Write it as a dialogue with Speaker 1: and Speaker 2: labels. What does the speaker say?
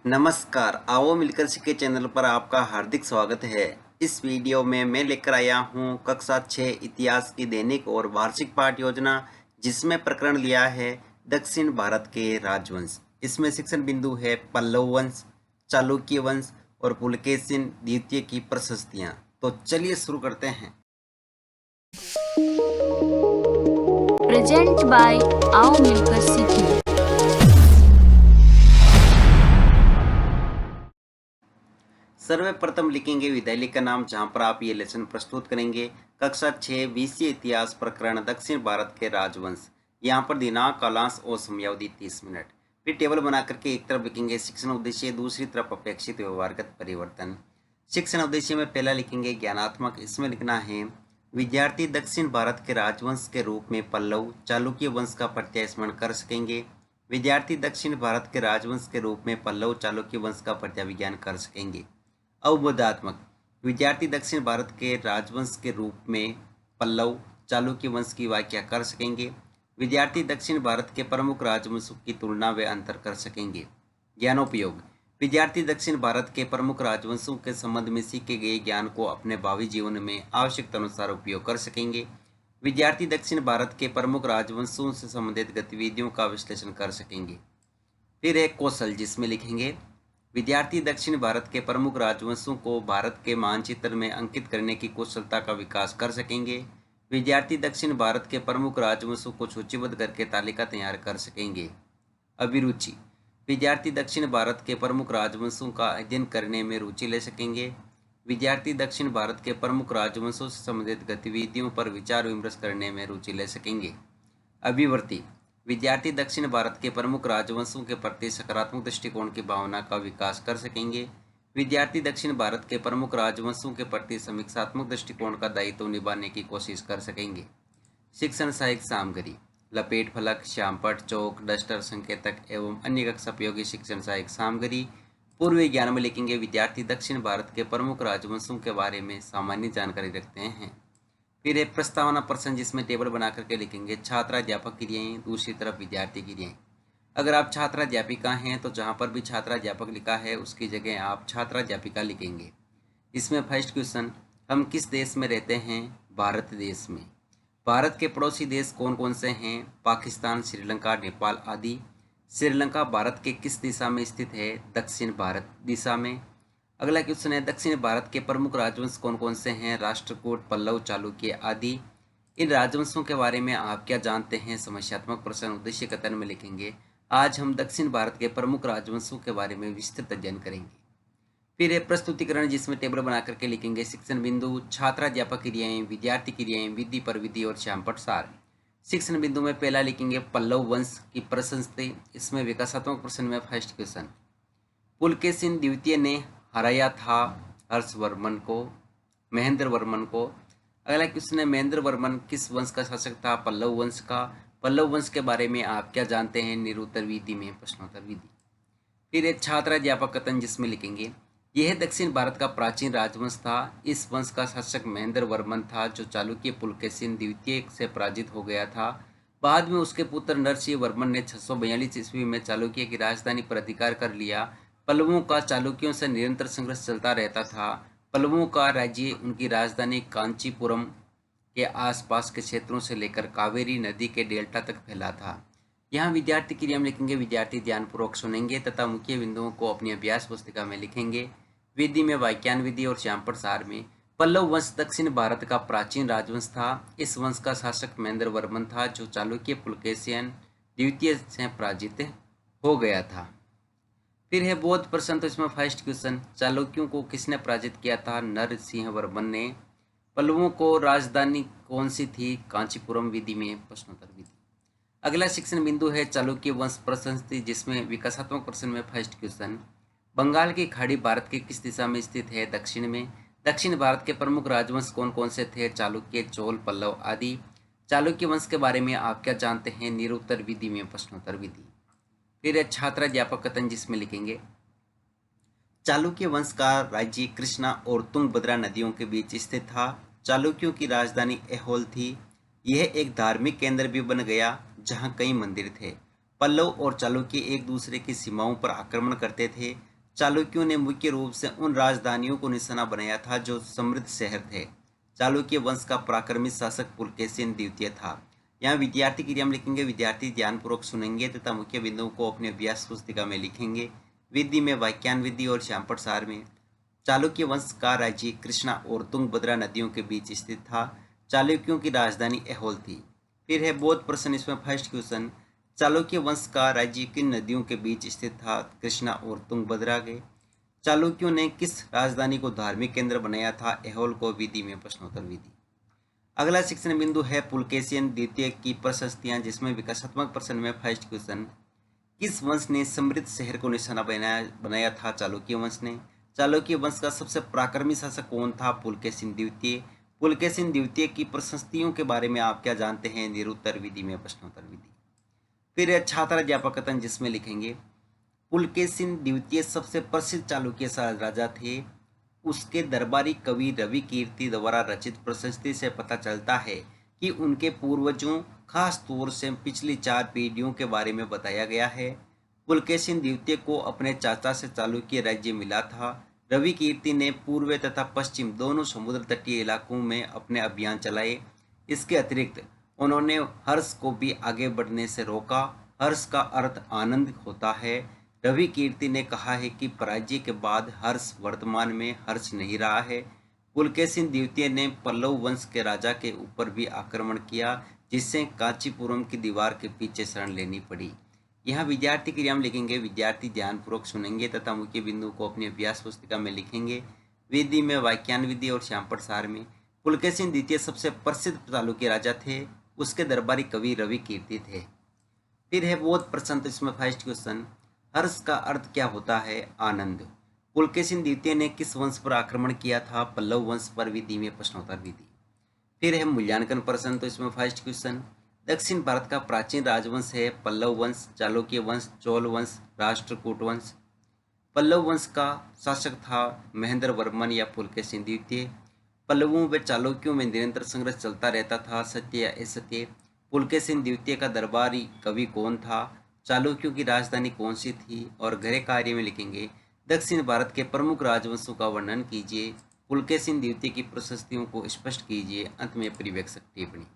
Speaker 1: नमस्कार, आओ मिलकर सीखे चैनल पर आपका हार्दिक स्वागत है। इस वीडियो में मैं लेकर आया हूँ कक्षा 6 इतिहास की दैनिक और वार्षिक पाठ योजना, जिसमें प्रकरण लिया है दक्षिण भारत के राजवंश। इसमें शिक्षण बिंदु है पल्लव वंश, चालुक्य वंश और पुलकेशिन द्वितीय की प्रशस्तियाँ। तो चलिए शुरू करते हैं।
Speaker 2: प्रेजेंट बाय आओ मिलकर सीखें।
Speaker 1: सर्वप्रथम लिखेंगे विद्यालय का नाम, जहां पर आप ये लेसन प्रस्तुत करेंगे। कक्षा 6 विषय इतिहास प्रकरण दक्षिण भारत के राजवंश। यहाँ पर दिनांक, कालांश और समयावधि 30 मिनट। फिर टेबल बना करके एक तरफ लिखेंगे शिक्षण उद्देश्य, दूसरी तरफ अपेक्षित व्यवहारगत परिवर्तन। शिक्षण उद्देश्य में पहला लिखेंगे ज्ञानात्मक। इसमें लिखना है विद्यार्थी दक्षिण भारत के राजवंश के रूप में पल्लव चालुक्य वंश का प्रत्यय स्मरण कर सकेंगे। विद्यार्थी दक्षिण भारत के राजवंश के रूप में पल्लव चालुक्य वंश का प्रत्यय विज्ञान कर सकेंगे। अवबोधात्मक, विद्यार्थी दक्षिण भारत के राजवंश के रूप में पल्लव चालुक्य वंश की व्याख्या कर सकेंगे। विद्यार्थी दक्षिण भारत के प्रमुख राजवंशों की तुलना व अंतर कर सकेंगे। ज्ञानोपयोग, विद्यार्थी दक्षिण भारत के प्रमुख राजवंशों के संबंध में सीखे गए ज्ञान को अपने भावी जीवन में आवश्यकता अनुसार उपयोग कर सकेंगे। विद्यार्थी दक्षिण भारत के प्रमुख राजवंशों से संबंधित गतिविधियों का विश्लेषण कर सकेंगे। फिर एक कौशल, जिसमें लिखेंगे विद्यार्थी दक्षिण भारत के प्रमुख राजवंशों को भारत के मानचित्र में अंकित करने की कुशलता का विकास कर सकेंगे। विद्यार्थी दक्षिण भारत के प्रमुख राजवंशों को सूचीबद्ध करके तालिका तैयार कर सकेंगे। अभिरुचि, विद्यार्थी दक्षिण भारत के प्रमुख राजवंशों का अध्ययन करने में रुचि ले सकेंगे। विद्यार्थी दक्षिण भारत के प्रमुख राजवंशों से संबंधित गतिविधियों पर विचार विमर्श करने में रुचि ले सकेंगे। अभिवर्ती, विद्यार्थी दक्षिण भारत के प्रमुख राजवंशों के प्रति सकारात्मक दृष्टिकोण की भावना का विकास कर सकेंगे। विद्यार्थी दक्षिण भारत के प्रमुख राजवंशों के प्रति समीक्षात्मक दृष्टिकोण का दायित्व निभाने की कोशिश कर सकेंगे। शिक्षण सहायक सामग्री, लपेट फलक, श्यामपट, चौक, डस्टर, संकेतक एवं अन्य कक्षा उपयोगी शिक्षण सहायक सामग्री। पूर्व ज्ञान में लिखेंगे विद्यार्थी दक्षिण भारत के प्रमुख राजवंशों के बारे में सामान्य जानकारी रखते हैं। फिर एक प्रस्तावना प्रश्न, जिसमें टेबल बना करके लिखेंगे छात्राध्यापक क्रियाएं, दूसरी तरफ विद्यार्थी क्रियाएं। अगर आप छात्राध्यापिका हैं तो जहां पर भी छात्राध्यापक लिखा है उसकी जगह आप छात्राध्यापिका लिखेंगे। इसमें फर्स्ट क्वेश्चन, हम किस देश में रहते हैं? भारत देश में। भारत के पड़ोसी देश कौन कौन से हैं? पाकिस्तान, श्रीलंका, नेपाल आदि। श्रीलंका भारत के किस दिशा में स्थित है? दक्षिण भारत दिशा में। अगला क्वेश्चन है दक्षिण भारत के प्रमुख राजवंश कौन कौन से हैं? राष्ट्रकूट, पल्लव, चालुक्य आदि। इन राजवंशों के बारे में आप क्या जानते हैं? समस्यात्मक प्रश्न उद्देश्य कथन में लिखेंगे आज हम दक्षिण भारत के प्रमुख राजवंशों के बारे में विस्तृत अध्ययन करेंगे। फिर है प्रस्तुतिकरण, जिसमें टेबल बना करके लिखेंगे शिक्षण बिंदु, छात्राध्यापक क्रियाएं, विद्यार्थी क्रियाएं, विधि परविधि और श्यामपट सार। शिक्षण बिंदु में पहला लिखेंगे पल्लव वंश की प्रशस्ति। इसमें विकासात्मक प्रश्न में फर्स्ट क्वेश्चन, पुलकेशिन द्वितीय ने हराया था हर्षवर्मन को, महेंद्र वर्मन को। अगला क्वेश्चन है महेंद्र वर्मन किस वंश का शासक था? पल्लव वंश का। पल्लव वंश के बारे में आप क्या जानते हैं? निरुत्तर विधि में प्रश्नोत्तर विधि। फिर एक छात्राध्यापक कथन, जिसमें लिखेंगे यह दक्षिण भारत का प्राचीन राजवंश था। इस वंश का शासक महेंद्र वर्मन था, जो चालुक्य पुलकेशिन द्वितीय से पराजित हो गया था। बाद में उसके पुत्र नरसिंह वर्मन ने 642 ईस्वी में चालुक्य की राजधानी पर अधिकार कर लिया। पल्लवों का चालुक्यों से निरंतर संघर्ष चलता रहता था। पल्लवों का राज्य उनकी राजधानी कांचीपुरम के आसपास के क्षेत्रों से लेकर कावेरी नदी के डेल्टा तक फैला था। यहाँ विद्यार्थी क्रिया में लिखेंगे विद्यार्थी ध्यानपूर्वक सुनेंगे तथा मुख्य बिंदुओं को अपनी अभ्यास पुस्तिका में लिखेंगे। विधि में वाक्यान विधि और श्यामपट सार में पल्लव वंश दक्षिण भारत का प्राचीन राजवंश था। इस वंश का शासक महेंद्र वर्मन था, जो चालुक्य पुलकेशिन द्वितीय से पराजित हो गया था। फिर है बोध प्रश्न, तो इसमें फर्स्ट क्वेश्चन, चालुक्यों को किसने पराजित किया था? नरसिंह वर्मन ने। पल्लवों को राजधानी कौन सी थी? कांचीपुरम। विधि में प्रश्नोत्तर विधि। अगला शिक्षण बिंदु है चालुक्य वंश प्रशस्ति, जिसमें विकासात्मक प्रश्न में फर्स्ट क्वेश्चन, बंगाल की खाड़ी भारत के किस दिशा में स्थित है? दक्षिण में। दक्षिण भारत के प्रमुख राजवंश कौन कौन से थे? चालुक्य, चोल, पल्लव आदि। चालुक्य वंश के बारे में आप क्या जानते हैं? निरुत्तर विधि में प्रश्नोत्तर विधि। फिर छात्राध्यापक कथन, जिसमें लिखेंगे चालुक्य वंश का राज्य कृष्णा और तुंगभद्रा नदियों के बीच स्थित था। चालुक्यों की राजधानी ऐहोल थी। यह एक धार्मिक केंद्र भी बन गया, जहां कई मंदिर थे। पल्लव और चालुक्य एक दूसरे की सीमाओं पर आक्रमण करते थे। चालुक्यों ने मुख्य रूप से उन राजधानियों को निशाना बनाया था जो समृद्ध शहर थे। चालुक्य वंश का पराक्रमी शासक पुलकेशिन द्वितीय था। यहाँ विद्यार्थी क्रिया में लिखेंगे, विद्यार्थी ध्यानपूर्वक सुनेंगे तथा मुख्य बिंदुओं को अपने अभ्यास पुस्तिका में लिखेंगे। विधि में वाक्यान विधि और श्यामपट सार में चालुक्य वंश का राज्य कृष्णा और तुंगभद्रा नदियों के बीच स्थित था। चालुक्यों की राजधानी ऐहोल थी। फिर है बोध प्रश्न, इसमें फर्स्ट क्वेश्चन, चालुक्य वंश का राज्य किन नदियों के बीच स्थित था? कृष्णा और तुंगभद्रा के। चालुक्यों ने किस राजधानी को धार्मिक केंद्र बनाया था? ऐहोल को। विधि में प्रश्नोत्तर विधि। अगला शिक्षण बिंदु है पुलकेशिन द्वितीय की प्रशस्तियां, जिसमें विकासात्मक प्रश्न में फर्स्ट क्वेश्चन, किस वंश ने समृद्ध शहर को निशाना बनाया था? चालुक्य वंश ने। चालुक्य वंश का सबसे पराक्रमी शासक कौन था? पुलकेशिन द्वितीय। पुलकेशिन द्वितीय की प्रशस्तियों के बारे में आप क्या जानते हैं? निरुत्तर विधि में प्रश्नोत्तर विधि। फिर छात्र अध्यापक कथन, जिसमें लिखेंगे, पुलकेशिन द्वितीय सबसे प्रसिद्ध चालुक्य राजा थे। उसके दरबारी कवि रवि कीर्ति द्वारा रचित प्रशस्ति से पता चलता है कि उनके पूर्वजों, खास तौर से पिछली 4 पीढ़ियों के बारे में बताया गया है। पुलकेशिन द्वितीय को अपने चाचा से चालुक्य राज्य मिला था। रवि कीर्ति ने पूर्व तथा पश्चिम दोनों समुद्र तटीय इलाकों में अपने अभियान चलाए। इसके अतिरिक्त उन्होंने हर्ष को भी आगे बढ़ने से रोका। हर्ष का अर्थ आनंद होता है। रवि कीर्ति ने कहा है कि पराजय के बाद हर्ष वर्तमान में हर्ष नहीं रहा है। पुलकेशिन द्वितीय ने पल्लव वंश के राजा के ऊपर भी आक्रमण किया, जिससे कांचीपुरम की दीवार के पीछे शरण लेनी पड़ी। यहाँ विद्यार्थी क्रिया में लिखेंगे, विद्यार्थी ध्यानपूर्वक सुनेंगे तथा मुख्य बिंदु को अपनी अभ्यास पुस्तिका में लिखेंगे। विधि में वाक्यान विधि और श्यामपट सार में पुलकेशिन द्वितीय सबसे प्रसिद्ध चालुक्य राजा थे। उसके दरबारी कवि रवि कीर्ति थे। फिर है बोध प्रश्न, इसमें फर्स्ट क्वेश्चन, हर्ष का अर्थ क्या होता है? आनंद। पुलकेशिन द्वितीय ने किस वंश पर आक्रमण किया था? पल्लव वंश पर। विधि में प्रश्नोत्तर विधि। फिर है मूल्यांकन प्रश्न, तो इसमें फर्स्ट क्वेश्चन, दक्षिण भारत का प्राचीन राजवंश है पल्लव वंश, चालुक्य वंश, चोल वंश, राष्ट्रकूट वंश। पल्लव वंश का शासक था महेंद्र वर्मन या पुलकेशिन द्वितीय। पल्लवों व चालुक्यों में निरंतर संघर्ष चलता रहता था, सत्य या असत्य। पुलकेशिन द्वितीय का दरबारी कवि कौन था? चालुक्यों की राजधानी कौन सी थी? और गृह कार्य में लिखेंगे, दक्षिण भारत के प्रमुख राजवंशों का वर्णन कीजिए। पुलकेशिन द्वितीय की प्रशस्तियों को स्पष्ट कीजिए। अंत में परिवेक्षक टिप्पणी।